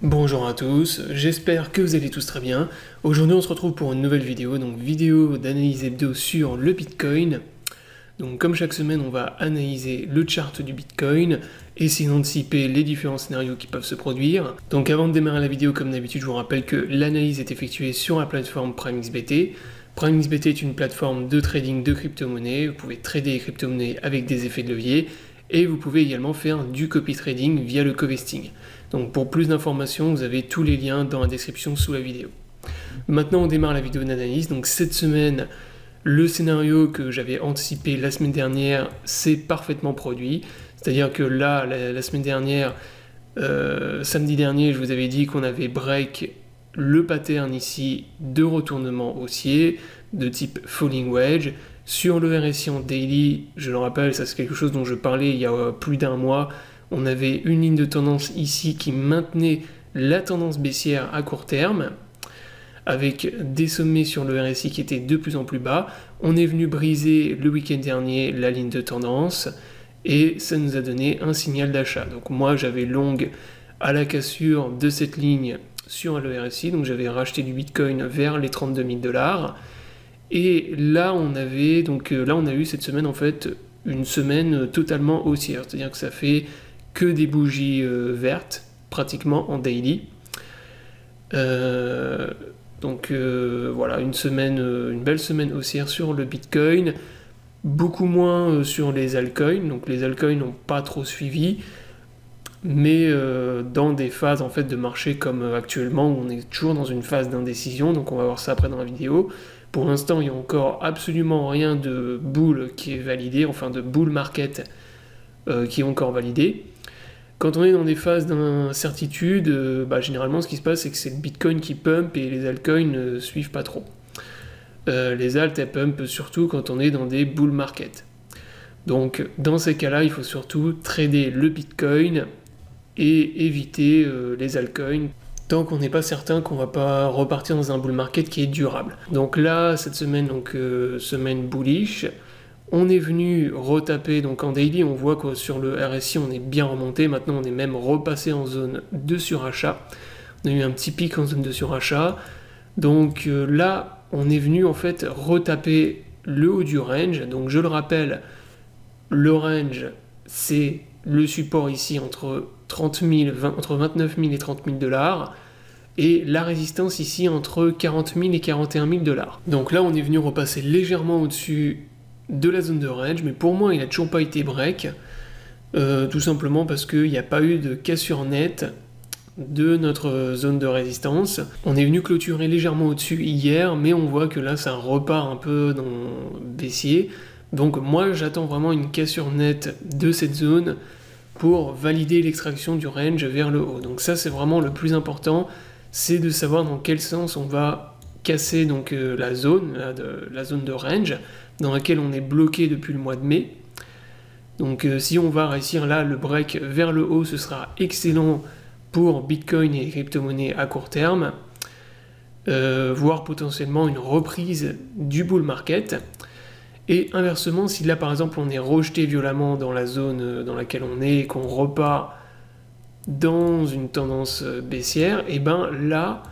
Bonjour à tous, j'espère que vous allez tous très bien. Aujourd'hui on se retrouve pour une nouvelle vidéo, donc vidéo d'analyse hebdo sur le Bitcoin. Donc comme chaque semaine on va analyser le chart du Bitcoin, essayer d'anticiper les différents scénarios qui peuvent se produire. Donc avant de démarrer la vidéo, comme d'habitude, je vous rappelle que l'analyse est effectuée sur la plateforme PrimeXBT. PrimeXBT est une plateforme de trading de crypto-monnaies, vous pouvez trader les crypto-monnaies avec des effets de levier, et vous pouvez également faire du copy trading via le covesting. Donc pour plus d'informations, vous avez tous les liens dans la description sous la vidéo. Maintenant on démarre la vidéo d'analyse. Donc cette semaine, le scénario que j'avais anticipé la semaine dernière s'est parfaitement produit. C'est-à-dire que là, la semaine dernière, samedi dernier, je vous avais dit qu'on avait break le pattern ici de retournement haussier de type falling wedge. Sur le RSI en daily, je le rappelle, ça c'est quelque chose dont je parlais il y a plus d'un mois, on avait une ligne de tendance ici qui maintenait la tendance baissière à court terme, avec des sommets sur le RSI qui étaient de plus en plus bas. On est venu briser le week-end dernier la ligne de tendance, et ça nous a donné un signal d'achat. Donc moi j'avais long à la cassure de cette ligne sur le RSI, donc j'avais racheté du Bitcoin vers les 32 000 $. Et là on a eu cette semaine en fait une semaine totalement haussière, c'est-à-dire que ça fait que des bougies vertes pratiquement en daily. Voilà, une belle semaine haussière sur le Bitcoin, beaucoup moins sur les altcoins. Donc les altcoins n'ont pas trop suivi, mais dans des phases en fait de marché comme actuellement où on est toujours dans une phase d'indécision. Donc on va voir ça après dans la vidéo. Pour l'instant, il n'y a encore absolument rien de bull qui est validé, enfin de bull market qui est encore validé. Quand on est dans des phases d'incertitude, généralement ce qui se passe c'est que c'est le Bitcoin qui pump et les altcoins ne suivent pas trop. Les alts elles pump surtout quand on est dans des bull market. Donc dans ces cas-là, il faut surtout trader le Bitcoin et éviter les altcoins tant qu'on n'est pas certain qu'on va pas repartir dans un bull market qui est durable. Donc là, cette semaine, semaine bullish, on est venu retaper, donc en daily, on voit que sur le RSI, on est bien remonté. Maintenant, on est même repassé en zone de surachat. On a eu un petit pic en zone de surachat. Donc là, on est venu en fait retaper le haut du range. Donc je le rappelle, le range, c'est le support ici entre 29 000 et 30 000 $, et la résistance ici entre 40 000 et 41 000 $. Donc là, on est venu repasser légèrement au-dessus de la zone de range, mais pour moi il n'a toujours pas été break, tout simplement parce qu'il n'y a pas eu de cassure nette de notre zone de résistance. On est venu clôturer légèrement au-dessus hier, mais on voit que là ça repart un peu dans baissier. Donc moi j'attends vraiment une cassure nette de cette zone pour valider l'extraction du range vers le haut. Donc ça c'est vraiment le plus important, c'est de savoir dans quel sens on va casser donc la zone de range dans laquelle on est bloqué depuis le mois de mai. Donc si on va réussir là le break vers le haut, ce sera excellent pour Bitcoin et les crypto-monnaies à court terme, voire potentiellement une reprise du bull market. Et inversement, si là par exemple on est rejeté violemment dans la zone dans laquelle on est et qu'on repart dans une tendance baissière, et ben là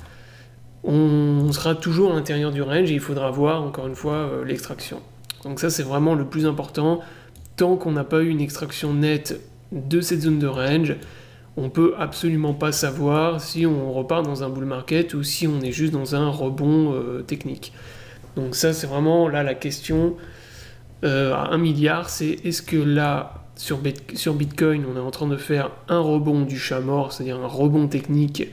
on sera toujours à l'intérieur du range et il faudra voir encore une fois l'extraction. Donc ça c'est vraiment le plus important. Tant qu'on n'a pas eu une extraction nette de cette zone de range, on peut absolument pas savoir si on repart dans un bull market ou si on est juste dans un rebond technique. Donc ça c'est vraiment là la question à 1 milliard, c'est est-ce que là sur Bitcoin on est en train de faire un rebond du chat mort, c'est-à-dire un rebond technique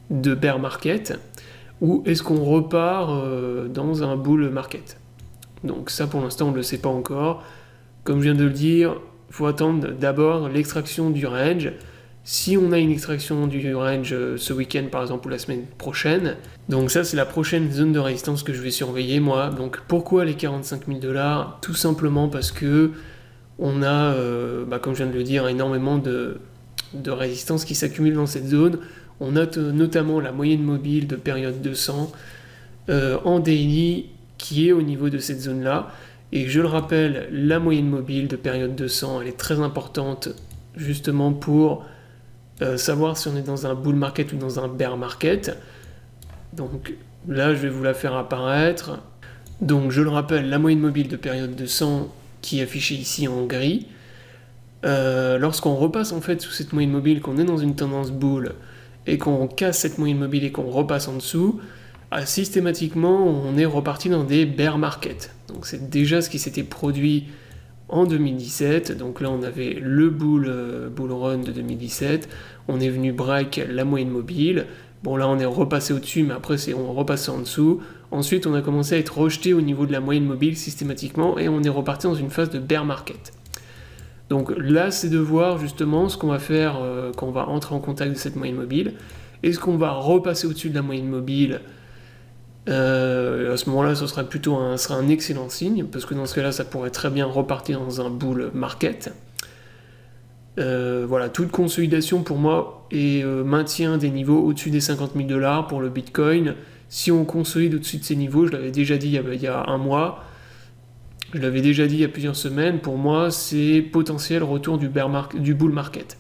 de bear market, ou est-ce qu'on repart dans un bull market? Donc ça pour l'instant on ne le sait pas encore. Comme je viens de le dire, il faut attendre d'abord l'extraction du range. Si on a une extraction du range ce week-end par exemple ou la semaine prochaine, donc ça c'est la prochaine zone de résistance que je vais surveiller moi. Donc pourquoi les 45 000 $? Tout simplement parce que on a, comme je viens de le dire, énormément de résistance qui s'accumule dans cette zone. On note notamment la moyenne mobile de période 200 en daily qui est au niveau de cette zone-là. Et je le rappelle, la moyenne mobile de période 200, elle est très importante justement pour savoir si on est dans un bull market ou dans un bear market. Donc là, je vais vous la faire apparaître. Donc je le rappelle, la moyenne mobile de période de 100 qui est affichée ici en gris. Lorsqu'on repasse en fait sous cette moyenne mobile, qu'on est dans une tendance bull et qu'on casse cette moyenne mobile et qu'on repasse en dessous, systématiquement on est reparti dans des bear markets. Donc c'est déjà ce qui s'était produit en 2017. Donc là on avait le bull run de 2017, on est venu break la moyenne mobile. Bon là on est repassé au-dessus, mais après on repassé en dessous. Ensuite on a commencé à être rejeté au niveau de la moyenne mobile systématiquement et on est reparti dans une phase de bear market. Donc là c'est de voir justement ce qu'on va faire quand on va entrer en contact de cette moyenne mobile. Est-ce qu'on va repasser au-dessus de la moyenne mobile? À ce moment-là ce serait plutôt un excellent signe, parce que dans ce cas-là ça pourrait très bien repartir dans un bull market. Voilà, toute consolidation pour moi et maintien des niveaux au-dessus des 50 000 $ pour le Bitcoin. Si on consolide au-dessus de ces niveaux, je l'avais déjà dit il y a un mois, je l'avais déjà dit il y a plusieurs semaines, pour moi c'est potentiel retour du bull market.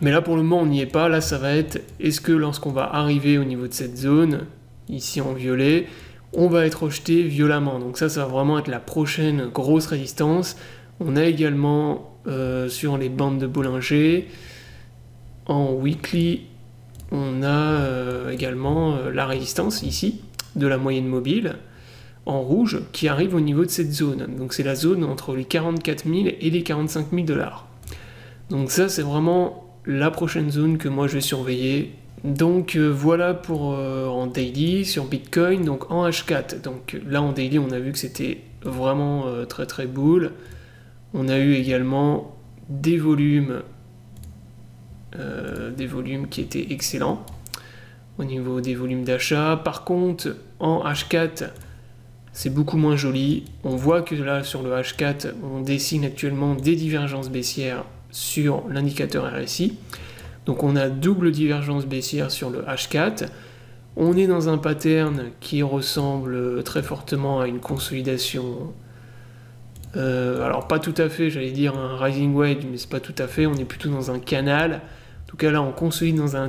Mais là pour le moment on n'y est pas, là ça va être, est-ce que lorsqu'on va arriver au niveau de cette zone, ici en violet, on va être rejeté violemment. Donc ça va vraiment être la prochaine grosse résistance. On a également sur les bandes de Bollinger, en weekly, on a également la résistance ici de la moyenne mobile en rouge qui arrive au niveau de cette zone. Donc c'est la zone entre les 44 000 et les 45 000 $. Donc ça c'est vraiment la prochaine zone que moi je vais surveiller. Donc voilà pour en daily sur Bitcoin. Donc en H4, donc là en daily on a vu que c'était vraiment très très bull. On a eu également des volumes qui étaient excellents au niveau des volumes d'achat. Par contre, en H4, c'est beaucoup moins joli. On voit que là, sur le H4, on dessine actuellement des divergences baissières sur l'indicateur RSI. Donc on a double divergence baissière sur le H4. On est dans un pattern qui ressemble très fortement à une consolidation. Alors pas tout à fait, j'allais dire un rising wedge, mais c'est pas tout à fait, on est plutôt dans un canal. En tout cas là on consolide dans un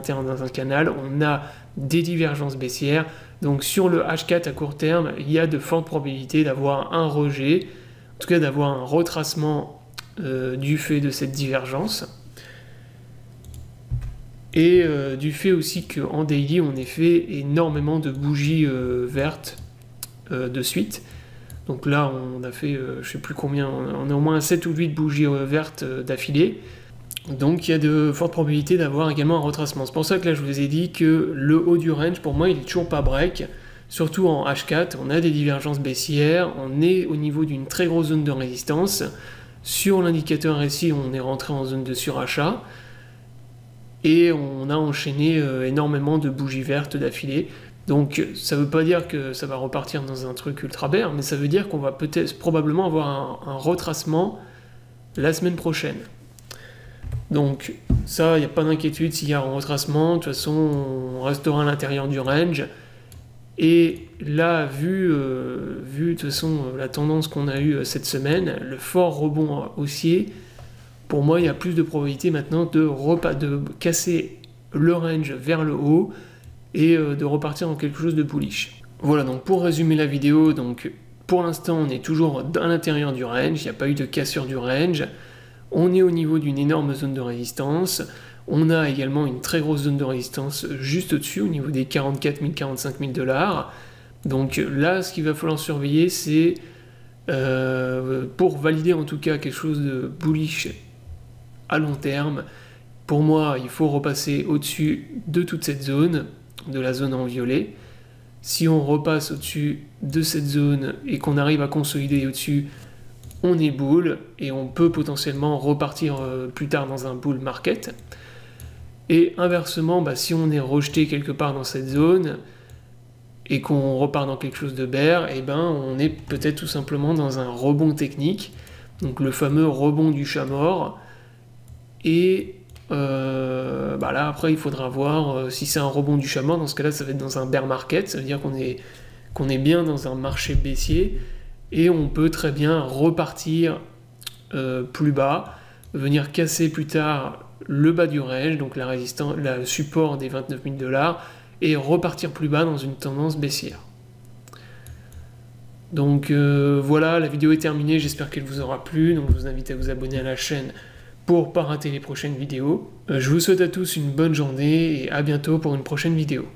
canal, on a des divergences baissières. Donc sur le H4 à court terme, il y a de fortes probabilités d'avoir un rejet, en tout cas d'avoir un retracement du fait de cette divergence. Et du fait aussi qu'en daily on ait fait énormément de bougies vertes de suite. Donc là, on a fait, je sais plus combien, on a au moins 7 ou 8 bougies vertes d'affilée. Donc il y a de fortes probabilités d'avoir également un retracement. C'est pour ça que là, je vous ai dit que le haut du range, pour moi, il est toujours pas break. Surtout en H4, on a des divergences baissières, on est au niveau d'une très grosse zone de résistance. Sur l'indicateur RSI, on est rentré en zone de surachat. Et on a enchaîné énormément de bougies vertes d'affilée. Donc ça ne veut pas dire que ça va repartir dans un truc ultra bear, mais ça veut dire qu'on va probablement avoir un retracement la semaine prochaine. Donc ça, il n'y a pas d'inquiétude s'il y a un retracement, de toute façon on restera à l'intérieur du range. Et là, vu de toute façon la tendance qu'on a eue cette semaine, le fort rebond haussier, pour moi il y a plus de probabilité maintenant de casser le range vers le haut, et de repartir dans quelque chose de bullish. Voilà, donc pour résumer la vidéo, donc pour l'instant on est toujours à l'intérieur du range, il n'y a pas eu de cassure du range, on est au niveau d'une énorme zone de résistance, on a également une très grosse zone de résistance juste au-dessus, au niveau des 44 000, 45 000 $. Donc là, ce qu'il va falloir surveiller, c'est pour valider en tout cas quelque chose de bullish à long terme, pour moi, il faut repasser au-dessus de toute cette zone, de la zone en violet. Si on repasse au-dessus de cette zone et qu'on arrive à consolider au-dessus, on est bull et on peut potentiellement repartir plus tard dans un bull market. Et inversement, si on est rejeté quelque part dans cette zone et qu'on repart dans quelque chose de bear, on est peut-être tout simplement dans un rebond technique, donc le fameux rebond du chat mort. Et là après il faudra voir si c'est un rebond du chat mort. Dans ce cas là ça va être dans un bear market, ça veut dire qu'on est bien dans un marché baissier et on peut très bien repartir plus bas, venir casser plus tard le bas du range, donc le support des 29 000 $, et repartir plus bas dans une tendance baissière. Donc voilà, la vidéo est terminée, j'espère qu'elle vous aura plu, donc je vous invite à vous abonner à la chaîne pour ne pas rater les prochaines vidéos. Je vous souhaite à tous une bonne journée et à bientôt pour une prochaine vidéo.